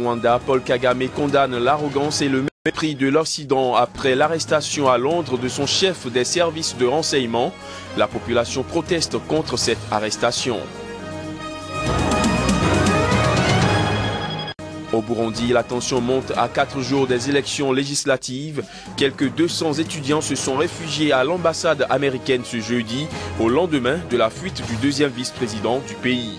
Rwanda, Paul Kagame, condamne l'arrogance et le mépris de l'Occident après l'arrestation à Londres de son chef des services de renseignement. La population proteste contre cette arrestation. Au Burundi, la tension monte à 4 jours des élections législatives. Quelques 200 étudiants se sont réfugiés à l'ambassade américaine ce jeudi, au lendemain de la fuite du deuxième vice-président du pays.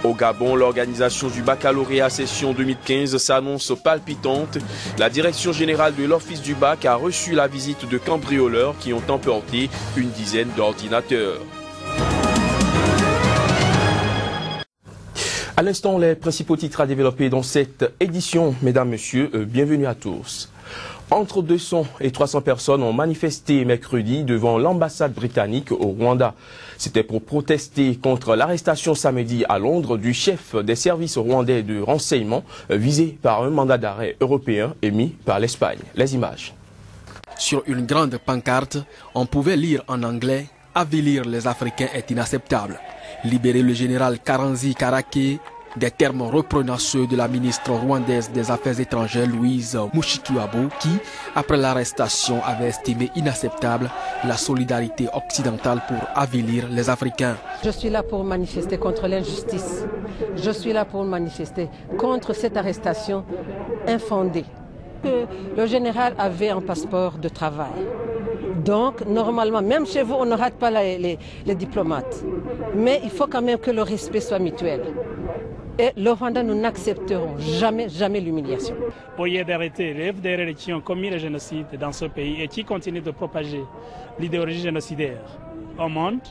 Au Gabon, l'organisation du baccalauréat session 2015 s'annonce palpitante. La direction générale de l'Office du bac a reçu la visite de cambrioleurs qui ont emporté une dizaine d'ordinateurs. À l'instant, les principaux titres à développer dans cette édition. Mesdames, Messieurs, bienvenue à tous. Entre 200 et 300 personnes ont manifesté mercredi devant l'ambassade britannique au Rwanda. C'était pour protester contre l'arrestation samedi à Londres du chef des services rwandais de renseignement visé par un mandat d'arrêt européen émis par l'Espagne. Les images. Sur une grande pancarte, on pouvait lire en anglais « Avilir les Africains est inacceptable ». Libérer le général Karenzi Karake, des termes reprenant ceux de la ministre rwandaise des Affaires étrangères Louise Mushikiwabo qui, après l'arrestation, avait estimé inacceptable la solidarité occidentale pour avilir les Africains. Je suis là pour manifester contre l'injustice. Je suis là pour manifester contre cette arrestation infondée. Le général avait un passeport de travail. Donc, normalement, même chez vous, on ne rate pas les diplomates. Mais il faut quand même que le respect soit mutuel. Et le Rwanda, nous n'accepterons jamais, jamais l'humiliation. Au lieu d'arrêter les FDLR qui ont commis le génocide dans ce pays et qui continuent de propager l'idéologie génocidaire au monde,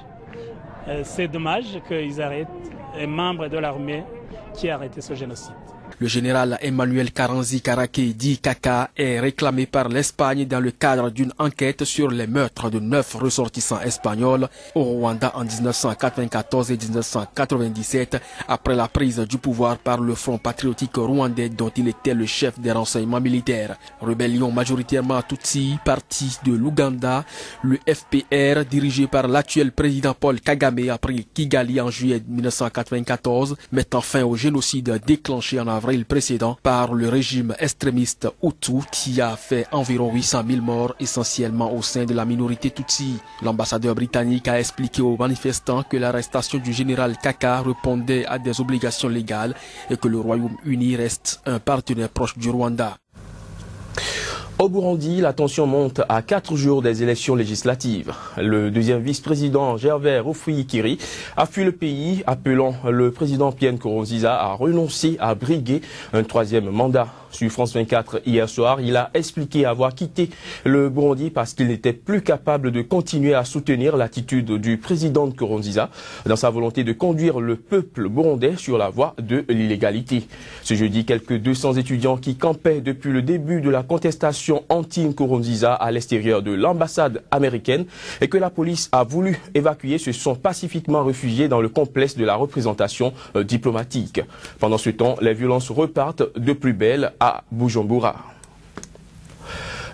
c'est dommage qu'ils arrêtent les membres de l'armée qui a arrêté ce génocide. Le général Emmanuel Karenzi Karake, dit Kaka, est réclamé par l'Espagne dans le cadre d'une enquête sur les meurtres de 9 ressortissants espagnols au Rwanda en 1994 et 1997, après la prise du pouvoir par le Front patriotique rwandais dont il était le chef des renseignements militaires. Rébellion majoritairement Tutsi, parti de l'Ouganda, le FPR, dirigé par l'actuel président Paul Kagame, a pris Kigali en juillet 1994, mettant fin au génocide déclenché en avril précédent par le régime extrémiste Hutu qui a fait environ 800 000 morts, essentiellement au sein de la minorité Tutsi. L'ambassadeur britannique a expliqué aux manifestants que l'arrestation du général Kaka répondait à des obligations légales et que le Royaume-Uni reste un partenaire proche du Rwanda. Au Burundi, la tension monte à 4 jours des élections législatives. Le deuxième vice-président Gervais Rufyikiri a fui le pays, appelant le président Pierre Nkurunziza à renoncer à briguer un troisième mandat. Sur France 24 hier soir, il a expliqué avoir quitté le Burundi parce qu'il n'était plus capable de continuer à soutenir l'attitude du président Nkurunziza dans sa volonté de conduire le peuple burundais sur la voie de l'illégalité. Ce jeudi, quelques 200 étudiants qui campaient depuis le début de la contestation anti-Nkurunziza à l'extérieur de l'ambassade américaine et que la police a voulu évacuer se sont pacifiquement réfugiés dans le complexe de la représentation diplomatique. Pendant ce temps, les violences repartent de plus belle à Bujumbura.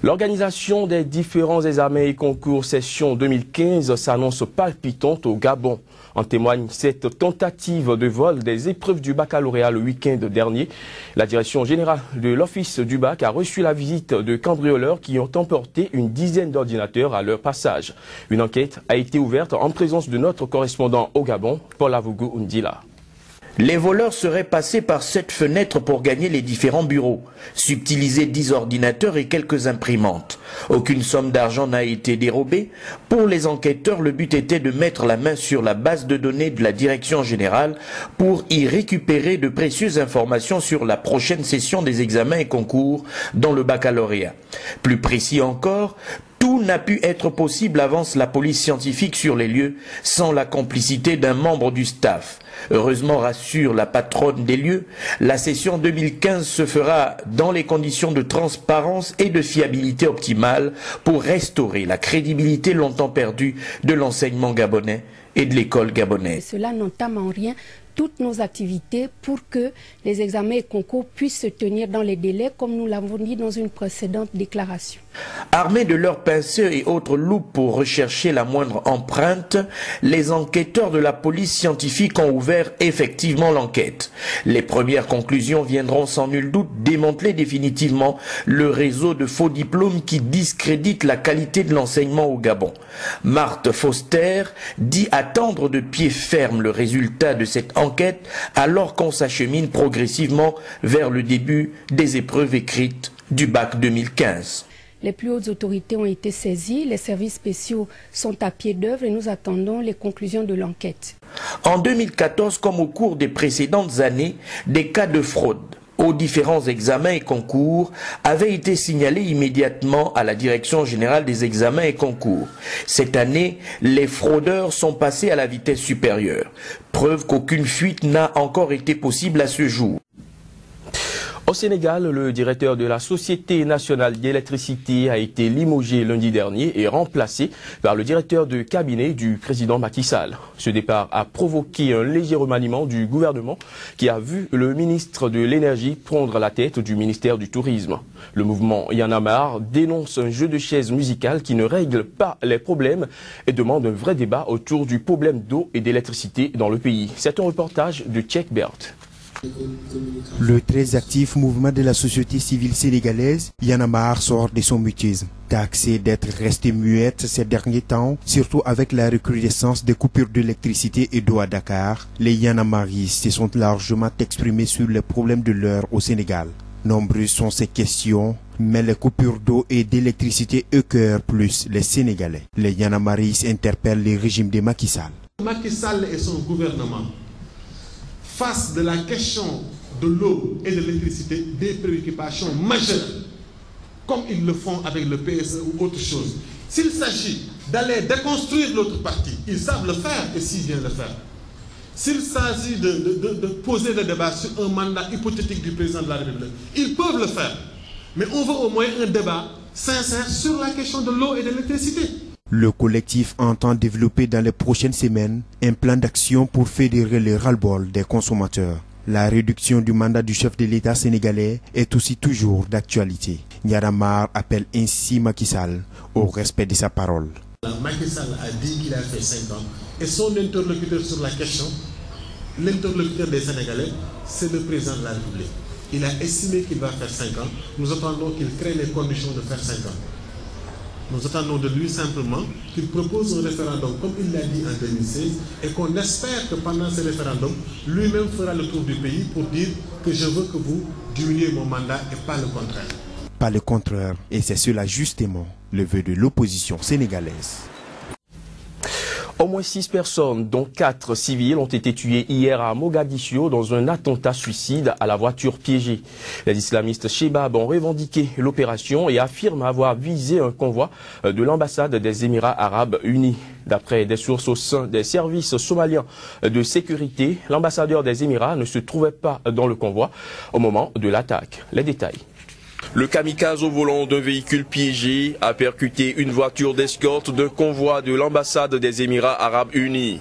L'organisation des différents examens et concours session 2015 s'annonce palpitante au Gabon. En témoigne cette tentative de vol des épreuves du baccalauréat le week-end dernier. La direction générale de l'Office du bac a reçu la visite de cambrioleurs qui ont emporté une dizaine d'ordinateurs à leur passage. Une enquête a été ouverte en présence de notre correspondant au Gabon, Paul Avougou Undila. Les voleurs seraient passés par cette fenêtre pour gagner les différents bureaux, subtiliser 10 ordinateurs et quelques imprimantes. Aucune somme d'argent n'a été dérobée. Pour les enquêteurs, le but était de mettre la main sur la base de données de la direction générale pour y récupérer de précieuses informations sur la prochaine session des examens et concours dans le baccalauréat. Plus précis encore, tout n'a pu être possible, avance la police scientifique sur les lieux, sans la complicité d'un membre du staff. Heureusement, rassure la patronne des lieux, la session 2015 se fera dans les conditions de transparence et de fiabilité optimale pour restaurer la crédibilité longtemps perdue de l'enseignement gabonais et de l'école gabonaise. Cela n'entame en rien toutes nos activités pour que les examens et concours puissent se tenir dans les délais comme nous l'avons dit dans une précédente déclaration. Armés de leurs pinceurs et autres loupes pour rechercher la moindre empreinte, les enquêteurs de la police scientifique ont ouvert effectivement l'enquête. Les premières conclusions viendront sans nul doute démanteler définitivement le réseau de faux diplômes qui discrédite la qualité de l'enseignement au Gabon. Marthe Foster dit attendre de pied ferme le résultat de cette enquête alors qu'on s'achemine progressivement vers le début des épreuves écrites du bac 2015. Les plus hautes autorités ont été saisies, les services spéciaux sont à pied d'œuvre et nous attendons les conclusions de l'enquête. En 2014, comme au cours des précédentes années, des cas de fraude aux différents examens et concours avaient été signalés immédiatement à la Direction générale des examens et concours. Cette année, les fraudeurs sont passés à la vitesse supérieure. Preuve qu'aucune fuite n'a encore été possible à ce jour. Au Sénégal, le directeur de la Société nationale d'électricité a été limogé lundi dernier et remplacé par le directeur de cabinet du président Macky Sall. Ce départ a provoqué un léger remaniement du gouvernement qui a vu le ministre de l'Énergie prendre la tête du ministère du Tourisme. Le mouvement Y en a marre dénonce un jeu de chaises musicales qui ne règle pas les problèmes et demande un vrai débat autour du problème d'eau et d'électricité dans le pays. C'est un reportage de Tchèque Bert. Le très actif mouvement de la société civile sénégalaise, Y en a marre, sort de son mutisme. Taxée d'être restée muette ces derniers temps, surtout avec la recrudescence des coupures d'électricité et d'eau à Dakar, les Y en a marristes se sont largement exprimés sur les problèmes de l'heure au Sénégal. Nombreuses sont ces questions, mais les coupures d'eau et d'électricité écœurent plus les Sénégalais. Les Y en a marristes interpellent le régime de Macky Sall. Macky Sall et son gouvernement face de la question de l'eau et de l'électricité des préoccupations majeures, comme ils le font avec le PSE ou autre chose. S'il s'agit d'aller déconstruire l'autre partie, ils savent le faire et s'ils viennent le faire. S'il s'agit de poser le débat sur un mandat hypothétique du président de la République, ils peuvent le faire. Mais on veut au moins un débat sincère sur la question de l'eau et de l'électricité. Le collectif entend développer dans les prochaines semaines un plan d'action pour fédérer le ras-le-bol des consommateurs. La réduction du mandat du chef de l'État sénégalais est aussi toujours d'actualité. Y en a marre appelle ainsi Macky Sall au respect de sa parole. Macky Sall a dit qu'il a fait 5 ans et son interlocuteur sur la question, l'interlocuteur des Sénégalais, c'est le président de la République. Il a estimé qu'il va faire 5 ans. Nous attendons qu'il crée les conditions de faire 5 ans. Nous attendons de lui simplement qu'il propose un référendum comme il l'a dit en 2016 et qu'on espère que pendant ce référendum, lui-même fera le tour du pays pour dire que je veux que vous diminuiez mon mandat et pas le contraire. Pas le contraire, et c'est cela justement le vœu de l'opposition sénégalaise. Au moins 6 personnes, dont 4 civils, ont été tuées hier à Mogadiscio dans un attentat suicide à la voiture piégée. Les islamistes Shebab ont revendiqué l'opération et affirment avoir visé un convoi de l'ambassade des Émirats arabes unis. D'après des sources au sein des services somaliens de sécurité, l'ambassadeur des Émirats ne se trouvait pas dans le convoi au moment de l'attaque. Les détails. Le kamikaze au volant d'un véhicule piégé a percuté une voiture d'escorte d'un convoi de l'ambassade des Émirats arabes unis.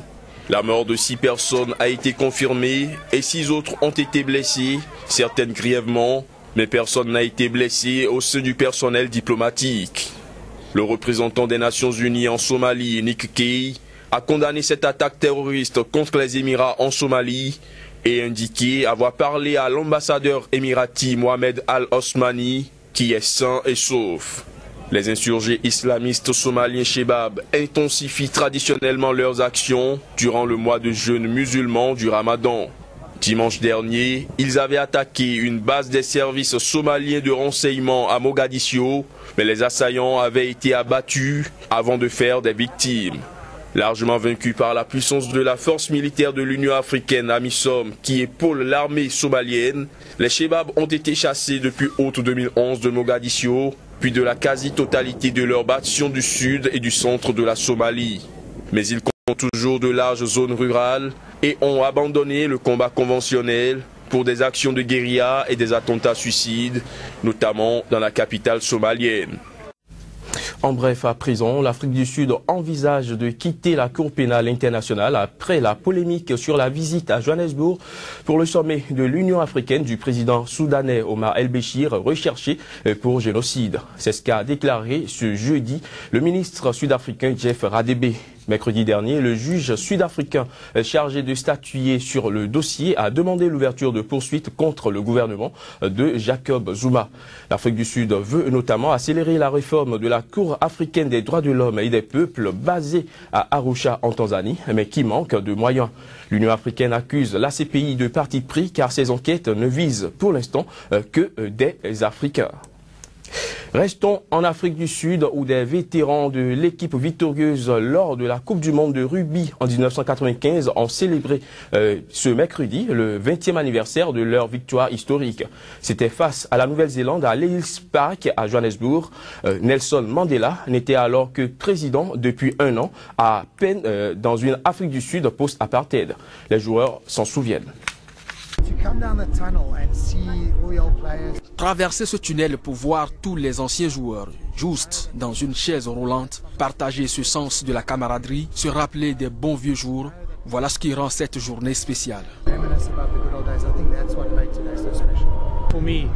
La mort de 6 personnes a été confirmée et 6 autres ont été blessées, certaines grièvement, mais personne n'a été blessé au sein du personnel diplomatique. Le représentant des Nations Unies en Somalie, Nick Kay, a condamné cette attaque terroriste contre les Émirats en Somalie et indiqué avoir parlé à l'ambassadeur émirati Mohamed Al-Osmani, qui est sain et sauf. Les insurgés islamistes somaliens Shebab intensifient traditionnellement leurs actions durant le mois de jeûne musulman du Ramadan. Dimanche dernier, ils avaient attaqué une base des services somaliens de renseignement à Mogadiscio, mais les assaillants avaient été abattus avant de faire des victimes. Largement vaincus par la puissance de la force militaire de l'Union africaine AMISOM qui épaule l'armée somalienne, les Shebab ont été chassés depuis août 2011 de Mogadiscio, puis de la quasi-totalité de leurs bastions du sud et du centre de la Somalie. Mais ils comptent toujours de larges zones rurales et ont abandonné le combat conventionnel pour des actions de guérilla et des attentats suicides, notamment dans la capitale somalienne. En bref, à présent, l'Afrique du Sud envisage de quitter la Cour pénale internationale après la polémique sur la visite à Johannesburg pour le sommet de l'Union africaine du président soudanais Omar El-Béchir, recherché pour génocide. C'est ce qu'a déclaré ce jeudi le ministre sud-africain Jeff Radebe. Mercredi dernier, le juge sud-africain chargé de statuer sur le dossier a demandé l'ouverture de poursuites contre le gouvernement de Jacob Zuma. L'Afrique du Sud veut notamment accélérer la réforme de la Cour africaine des droits de l'homme et des peuples basée à Arusha en Tanzanie, mais qui manque de moyens. L'Union africaine accuse la CPI de parti pris car ses enquêtes ne visent pour l'instant que des Africains. Restons en Afrique du Sud où des vétérans de l'équipe victorieuse lors de la Coupe du Monde de rugby en 1995 ont célébré ce mercredi le 20e anniversaire de leur victoire historique. C'était face à la Nouvelle-Zélande à l'Ellis Park à Johannesburg. Nelson Mandela n'était alors que président depuis un an, à peine dans une Afrique du Sud post-apartheid. Les joueurs s'en souviennent. Traverser ce tunnel pour voir tous les anciens joueurs, juste dans une chaise roulante, partager ce sens de la camaraderie, se rappeler des bons vieux jours, voilà ce qui rend cette journée spéciale. For me,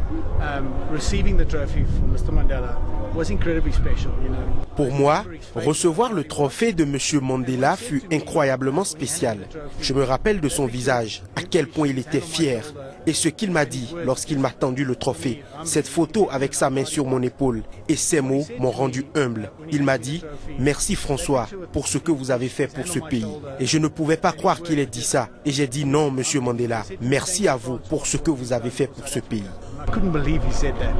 receiving the trophy from Mr. Mandela was incredibly special, you know. Pour moi, recevoir le trophée de M. Mandela fut incroyablement spécial. Je me rappelle de son visage, à quel point il était fier, et ce qu'il m'a dit lorsqu'il m'a tendu le trophée. Cette photo avec sa main sur mon épaule, et ces mots m'ont rendu humble. Il m'a dit « Merci François pour ce que vous avez fait pour ce pays ». Et je ne pouvais pas croire qu'il ait dit ça. Et j'ai dit « Non, M. Mandela, merci à vous pour ce que vous avez fait pour ce pays ». I couldn't believe he said that.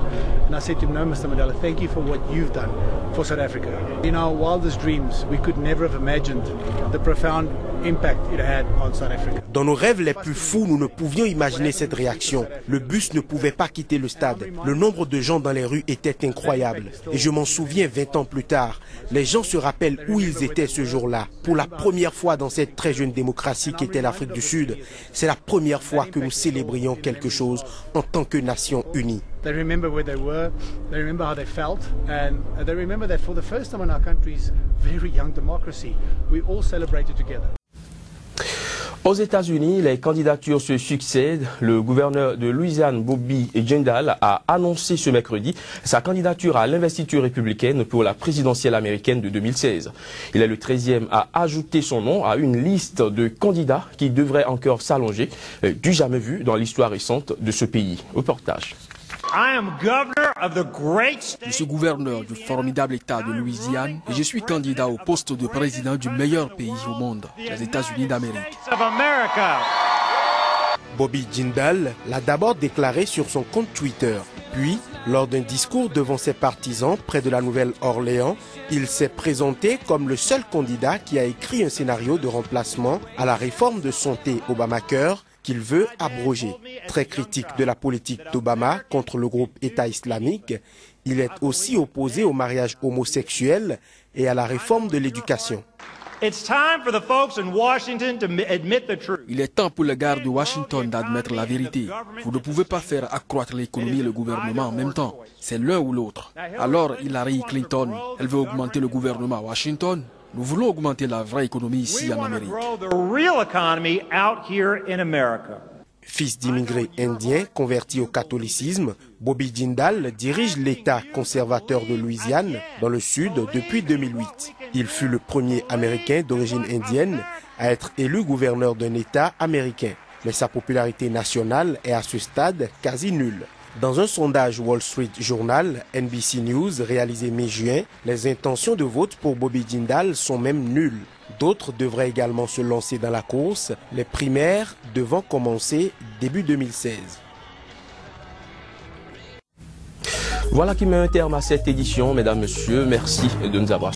And I said to him, no, Mr. Mandela, thank you for what you've done for South Africa. In our wildest dreams, we could never have imagined the profound impact it had on South Africa. Dans nos rêves les plus fous, nous ne pouvions imaginer cette réaction. Le bus ne pouvait pas quitter le stade. Le nombre de gens dans les rues était incroyable. Et je m'en souviens 20 ans plus tard. Les gens se rappellent où ils étaient ce jour-là. Pour la première fois dans cette très jeune démocratie qu'était l'Afrique du Sud, c'est la première fois que nous célébrions quelque chose en tant que nation unie. They remember where they were, they remember how they felt, and they remember that for the first time in our country's very young democracy, we all celebrated together. Aux États-Unis, les candidatures se succèdent. Le gouverneur de Louisiane, Bobby Jindal, a annoncé ce mercredi sa candidature à l'investiture républicaine pour la présidentielle américaine de 2016. Il est le 13e à ajouter son nom à une liste de candidats qui devrait encore s'allonger, du jamais vu dans l'histoire récente de ce pays. Reportage. Je suis gouverneur du formidable État de Louisiane et je suis candidat au poste de président du meilleur pays au monde, les États-Unis d'Amérique. Bobby Jindal l'a d'abord déclaré sur son compte Twitter. Puis, lors d'un discours devant ses partisans près de la Nouvelle-Orléans, il s'est présenté comme le seul candidat qui a écrit un scénario de remplacement à la réforme de santé Obamacare qu'il veut abroger. Très critique de la politique d'Obama contre le groupe État islamique, il est aussi opposé au mariage homosexuel et à la réforme de l'éducation. Il est temps pour les gars de Washington d'admettre la vérité. Vous ne pouvez pas faire accroître l'économie et le gouvernement en même temps. C'est l'un ou l'autre. Alors Hillary Clinton, elle veut augmenter le gouvernement à Washington. Nous voulons augmenter la vraie économie ici en Amérique. Fils d'immigrés indiens convertis au catholicisme, Bobby Jindal dirige l'État conservateur de Louisiane dans le sud depuis 2008. Il fut le premier Américain d'origine indienne à être élu gouverneur d'un État américain. Mais sa popularité nationale est à ce stade quasi nulle. Dans un sondage Wall Street Journal, NBC News réalisé mi-juin, les intentions de vote pour Bobby Jindal sont même nulles. D'autres devraient également se lancer dans la course, les primaires devant commencer début 2016. Voilà qui met un terme à cette édition, mesdames, messieurs. Merci de nous avoir